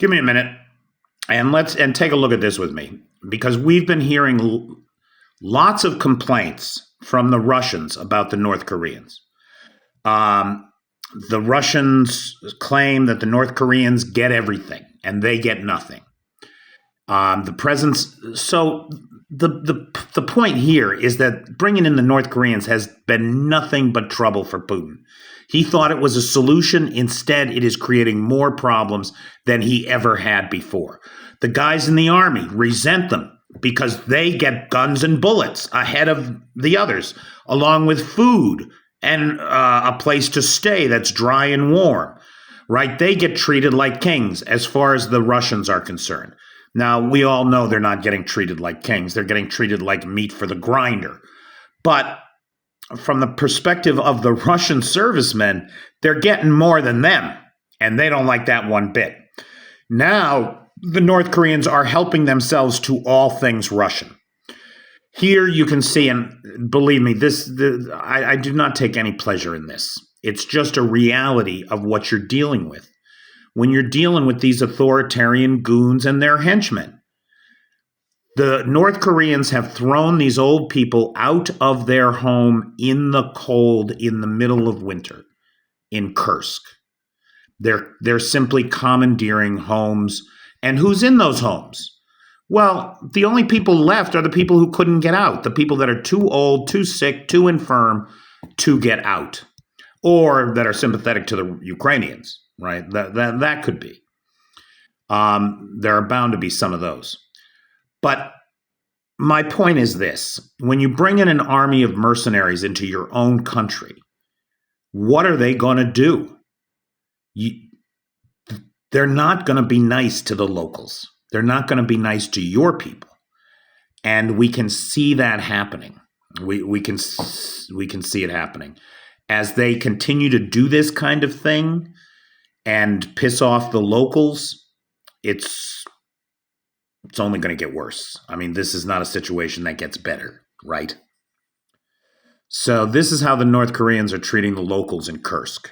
Give me a minute and take a look at this with me, because we've been hearing lots of complaints from the Russians about the North Koreans. The Russians claim that the North Koreans get everything and they get nothing. The point here is that bringing in the North Koreans has been nothing but trouble for Putin. He thought it was a solution. Instead, it is creating more problems than he ever had before. The guys in the army resent them because they get guns and bullets ahead of the others, along with food and a place to stay that's dry and warm, right? They get treated like kings as far as the Russians are concerned. Now, we all know they're not getting treated like kings. They're getting treated like meat for the grinder. But from the perspective of the Russian servicemen, they're getting more than them, and they don't like that one bit. Now, the North Koreans are helping themselves to all things Russian. Here you can see, and believe me, I do not take any pleasure in this. It's just a reality of what you're dealing with when you're dealing with these authoritarian goons and their henchmen. The North Koreans have thrown these old people out of their home in the cold in the middle of winter in Kursk. They're simply commandeering homes. And who's in those homes? Well, the only people left are the people who couldn't get out, the people that are too old, too sick, too infirm to get out, or that are sympathetic to the Ukrainians, right? That could be. There are bound to be some of those. But my point is this: when you bring in an army of mercenaries into your own country, what are they going to do? They're not going to be nice to the locals. They're not going to be nice to your people. And we can see that happening. We can see it happening. As they continue to do this kind of thing and piss off the locals, it's only going to get worse. I mean, this is not a situation that gets better, right? So this is how the North Koreans are treating the locals in Kursk.